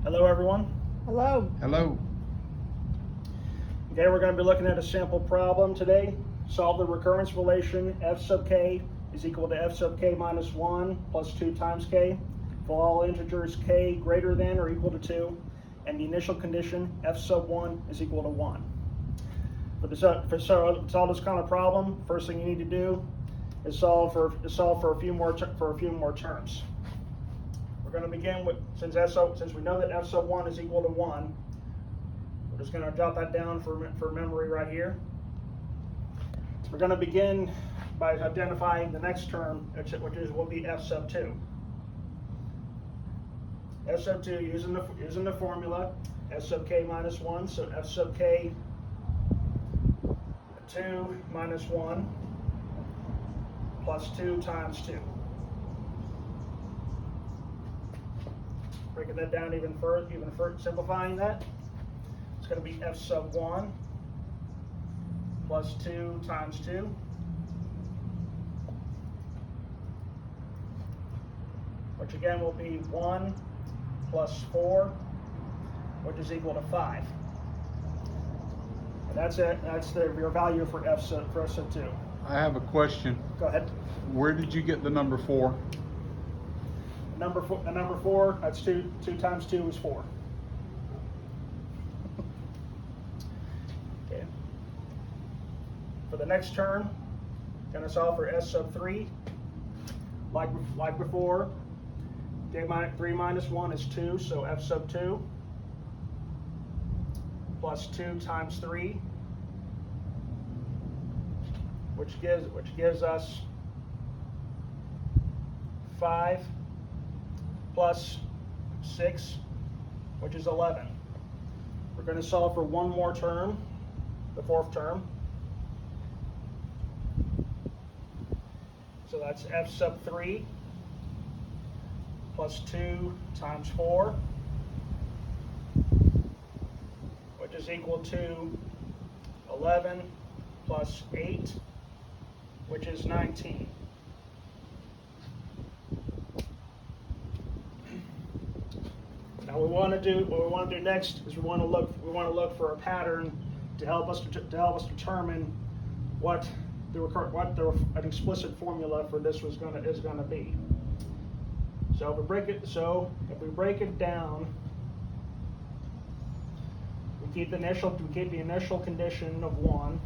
Hello everyone. Hello. Hello. Okay, we're going to be looking at a sample problem today. Solve the recurrence relation f sub k is equal to f sub k minus 1 plus 2 times k for all integers k greater than or equal to 2, and the initial condition f sub 1 is equal to 1. To solve this kind of problem, first thing you need to do is solve for a few more terms. We're going to begin with, since we know that f sub 1 is equal to 1, we're just going to jot that down for memory right here. We're going to begin by identifying the next term, which will be f sub 2. F sub 2, using the formula, f sub k minus 1, so f sub k 2 minus 1 plus 2 times 2. Breaking that down even further, simplifying that, it's going to be f sub 1 plus 2 times 2, which again will be 1 plus 4, which is equal to 5. And that's it. That's your value for f sub 2. I have a question. Go ahead. Where did you get the number 4? Number 4, that's 2 times 2 is 4. Okay. For the next term, going to solve for s sub 3. Like before, 3 minus 1 is 2, so f sub 2 plus 2 times 3, which gives us 5 plus 6, which is 11. We're going to solve for one more term, the fourth term. So that's f sub 3 plus 2 times 4, which is equal to 11 plus 8, which is 19. Now what we want to do next is we want to look for a pattern to help us determine what an explicit formula for this is going to be. So if we break it down, we keep the initial condition of 1,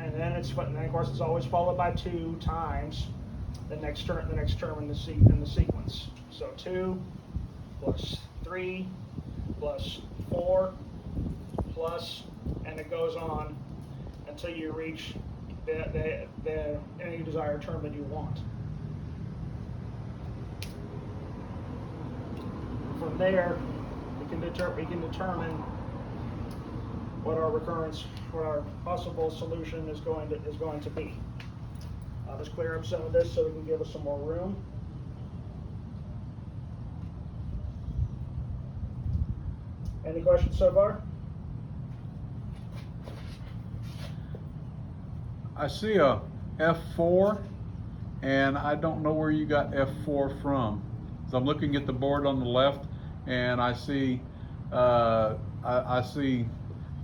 and then of course it's always followed by 2 times the next term in the sequence. So 2 plus 3 plus 4 plus, and it goes on until you reach any desired term that you want. From there, we can determine what our possible solution is going to be. I'll just clear up some of this so we can give us some more room. Any questions so far? I see a F4, and I don't know where you got F4 from. So I'm looking at the board on the left, and I see I see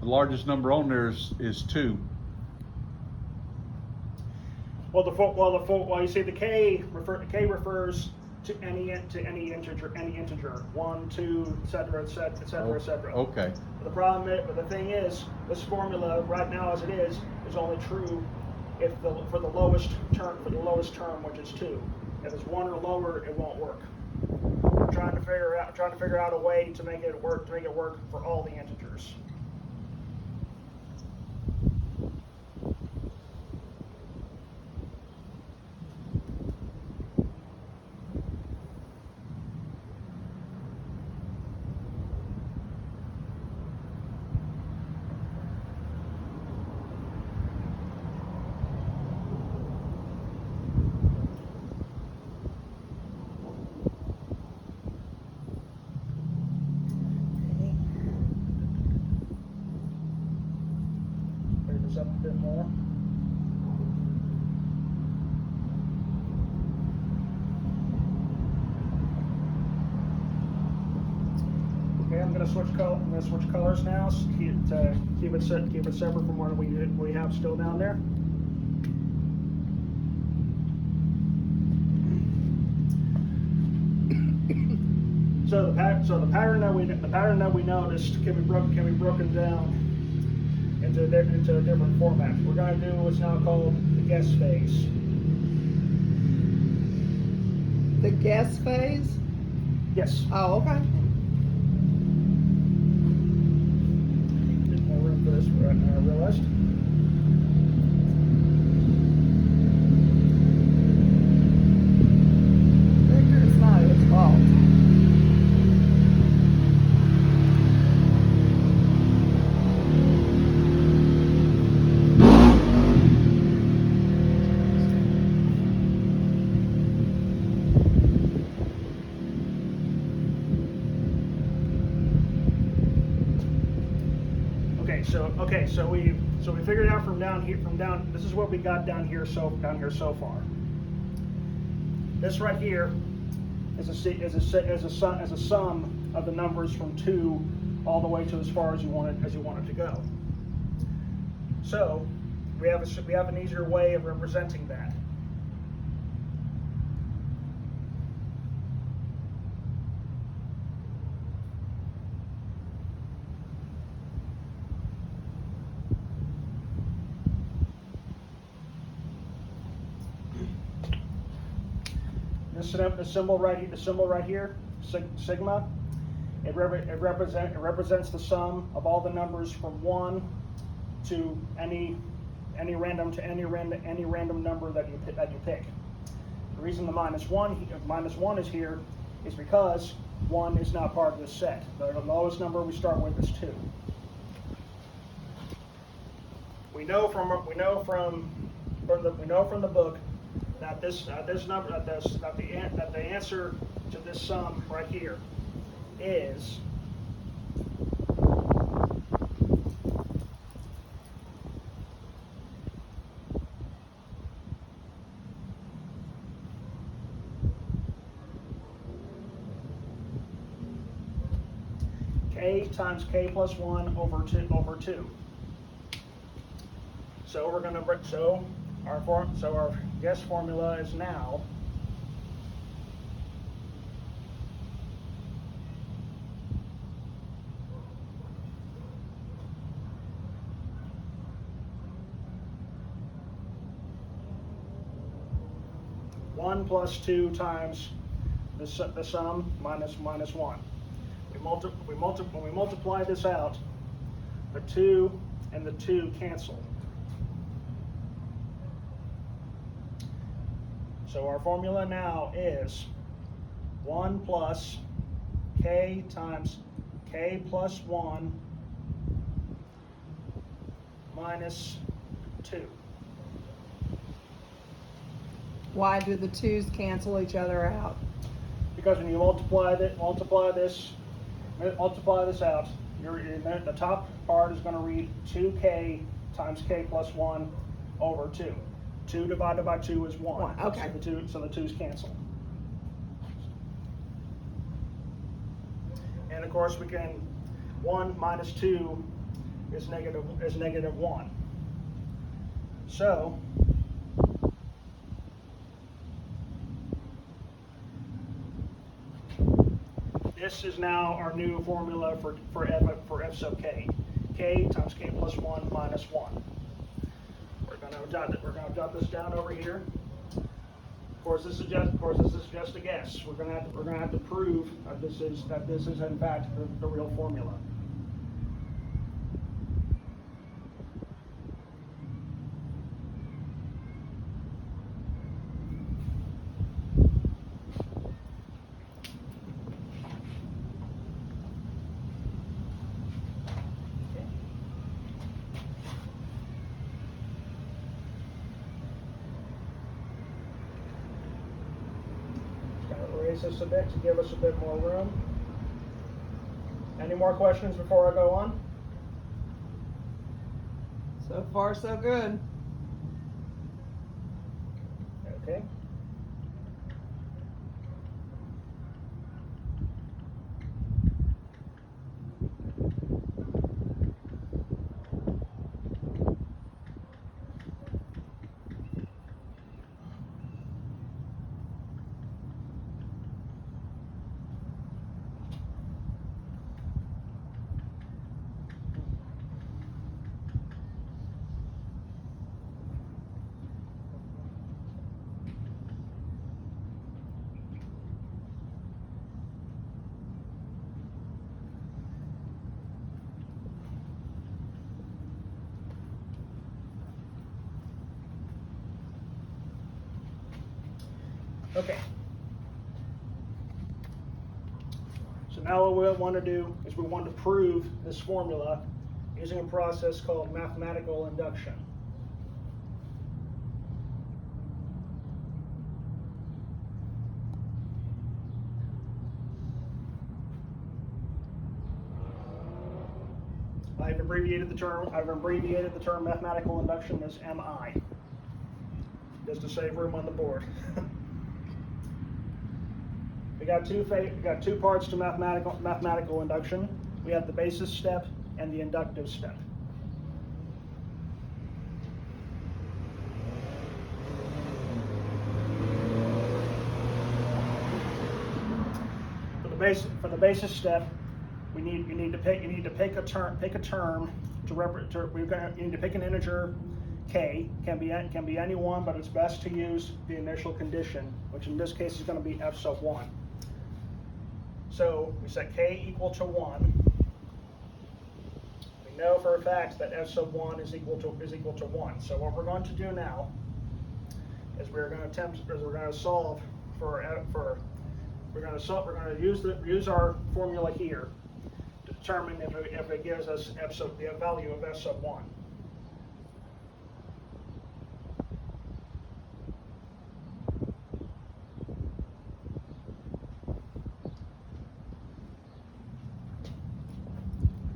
the largest number on there is 2. Well, you see the K refers to any integer, 1, 2, etc., etc. Okay. The problem is, but the thing is, this formula right now as it is only true if for the lowest term, which is 2. If it's 1 or lower, it won't work. We're trying to figure out a way to make it work for all the integers. I'm gonna switch color. I'm gonna switch colors now to keep it separate from what we have still down there. So the pattern that we noticed can be broken down into a different format. We're going to do what's now called the guess phase. The guess phase? Yes. Oh, okay. There's more room for this right now, I realized. Victor, it's not his fault. So we figured out from down here this is what we got down here so far. This right here is a sum of the numbers from 2 all the way to as far as you want it to go. So we have an easier way of representing that. The symbol right here, sigma, it represents the sum of all the numbers from 1 to any random number that you pick. The reason the minus one is here is because 1 is not part of this set. The lowest number we start with is 2. We know from the book that the answer to this sum right here is k times k plus 1 over 2. So our guess formula is now one plus 2 times the sum minus 1. When we multiply this out, the 2 and the 2 cancel. So our formula now is 1 plus k times k plus 1 minus 2. Why do the 2's cancel each other out? Because when you multiply this out, the top part is going to read 2k times k plus 1 over 2. 2 divided by 2 is 1. Okay. So the 2's cancel. And of course 1 minus 2 is negative 1. So this is now our new formula for f sub k. K times k plus 1 minus 1. We're going to jot this down over here. Of course, this is just a guess. We're going to have to prove that this is in fact the real formula. Raise this a bit to give us a bit more room. Any more questions before I go on? So far, so good. Okay. Okay. So now what we want to do is we want to prove this formula using a process called mathematical induction. I've abbreviated the term mathematical induction as MI, just to save room on the board. We got two parts to mathematical induction. We have the basis step and the inductive step. For the basis step, you need to pick a term to represent. You need to pick an integer k. Can be any one, but it's best to use the initial condition, which in this case is going to be f sub 1. So we set k equal to 1. We know for a fact that f sub 1 is equal to 1. So what we're going to do now is we're going to solve for we're going to use our formula here to determine if it gives us the value of f sub 1.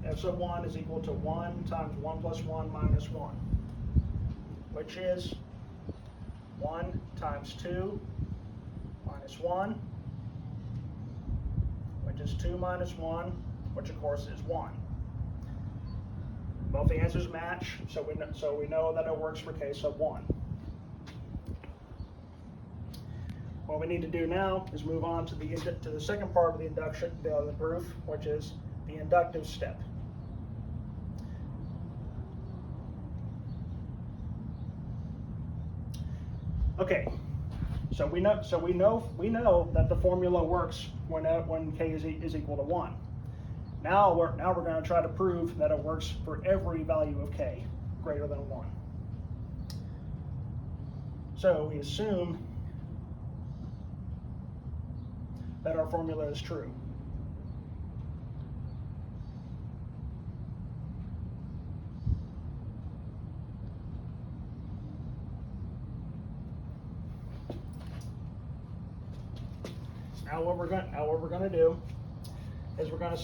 F sub 1 is equal to 1 times 1 plus 1 minus 1, which is 1 times 2 minus 1, which is 2 minus 1, which of course is 1. Both the answers match, so we know that it works for k sub 1. What we need to do now is move on to the second part of the proof, which is the inductive step. Okay, so we know that the formula works when k is equal to 1. Now we're going to try to prove that it works for every value of k greater than 1. So we assume that our formula is true. Now what we're going to do is we're going to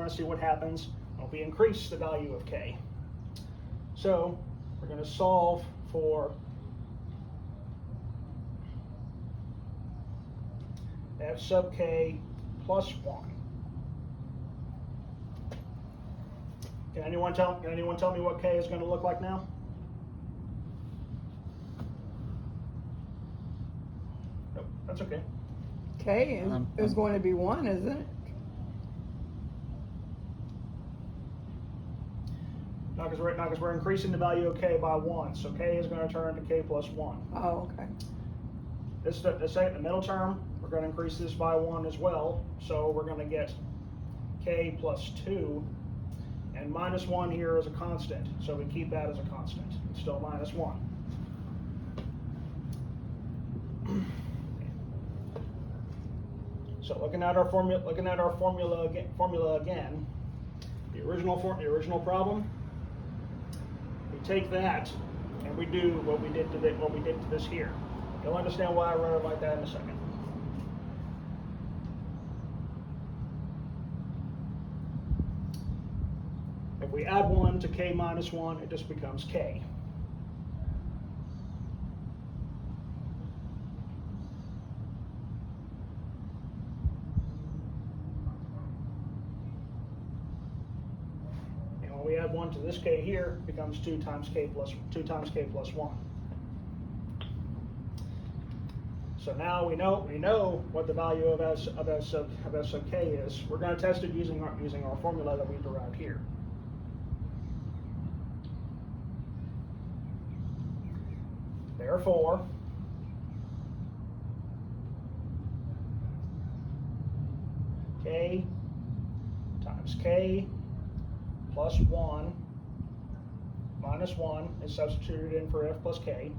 see what happens when we increase the value of k. So we're going to solve for f sub k plus 1. Can anyone tell me what k is going to look like now? Nope, that's okay. K is going to be 1, isn't it? No, because we're increasing the value of k by 1, so k is going to turn into k plus 1. Oh, okay. The middle term, we're going to increase this by 1 as well, so we're going to get k plus 2, and minus 1 here is a constant, so we keep that as a constant. It's still minus 1. So looking at our formula again, the original problem, we take that and we do what we did to this here. You'll understand why I wrote it like that in a second. If we add 1 to k minus 1, it just becomes k. We add 1 to this k here, it becomes 2 times k plus 1. So now we know what the value of f sub k is. We're going to test it using our formula that we derived here. Therefore, k times k plus 1 minus 1 is substituted in for f plus k.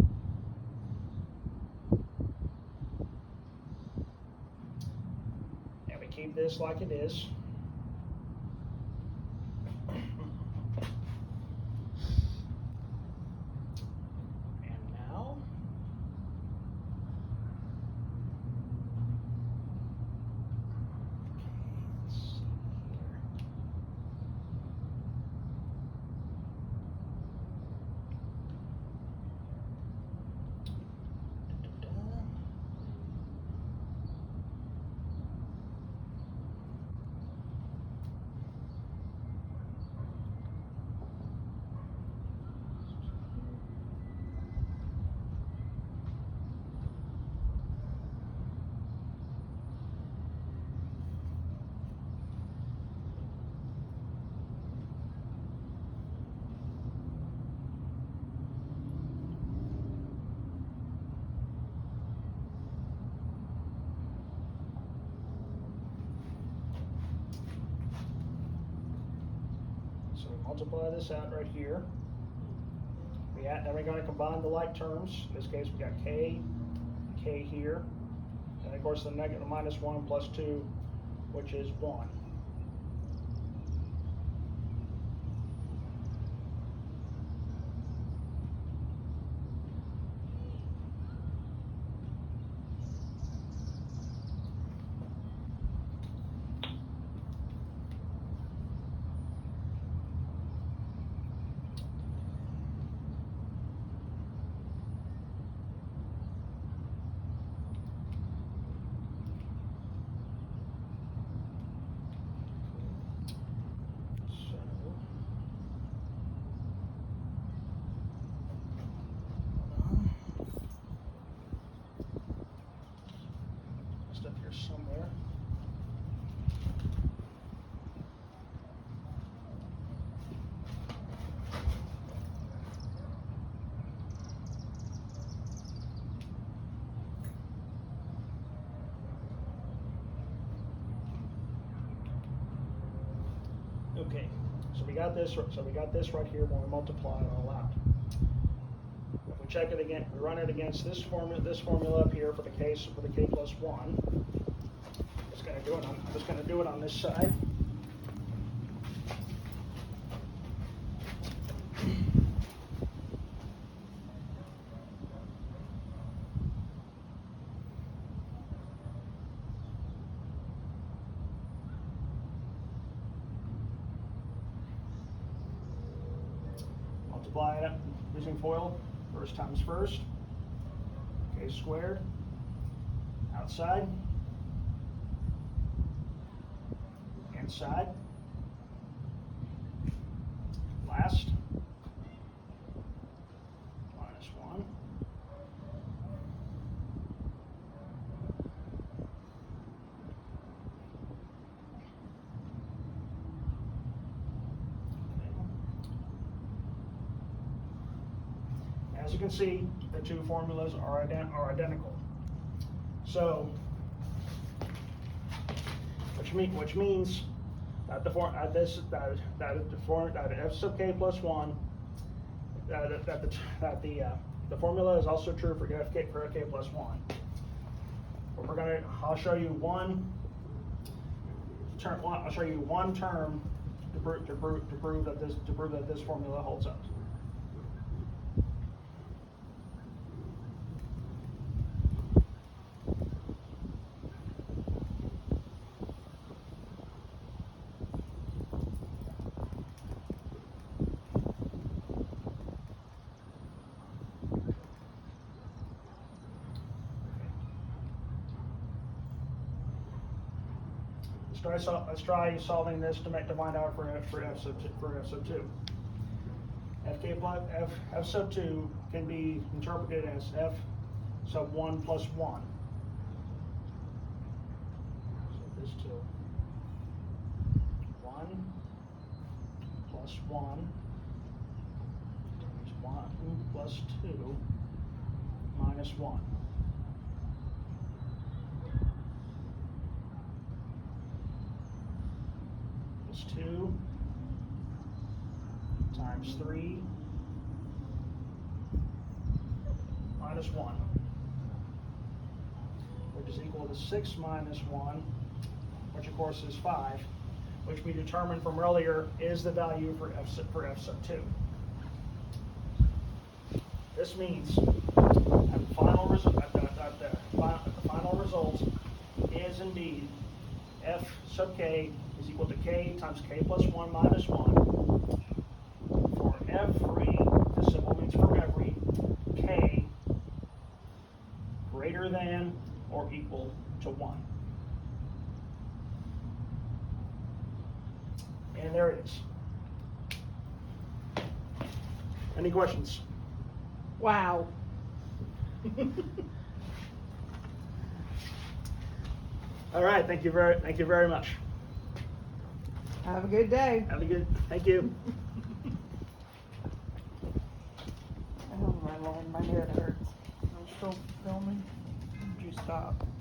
keep this like it is. And now, let's see here. Da-da-da. So we multiply this out right here. Then we're going to combine the like terms. In this case, we got k here, and of course the negative minus 1 plus 2, which is 1. Stuff here somewhere. Okay, so we got this. So we got this right here when we multiply it all out. If we check it again, we run it against this formula up here for the k plus 1. I'm just going to do it on this side. Multiply it using FOIL. First times first. K squared. Outside. Inside. Last. Minus 1. As you can see, the two formulas are identical. So, which means that the f sub k plus 1 the formula is also true for k plus 1. But I'll show you one term. I'll show you one term to prove that this formula holds up. Let's try solving this to find out for f sub 2. F sub 2 can be interpreted as f sub 1 plus 1. So this 2. 1 plus 1 times 1 plus 2 minus 1. Plus 2 times 3 minus 1, which is equal to 6 minus 1 which of course is 5, which we determined from earlier is the value for f sub 2. This means at the final result is indeed f sub k is equal to k times k plus 1 minus 1 for every, this symbol means for every, k greater than or equal to 1. And there it is. Any questions? Wow. All right, thank you very much. Have a good day. Have a good, thank you. Oh, my Lord, my head hurts. I'm still filming. Did you stop?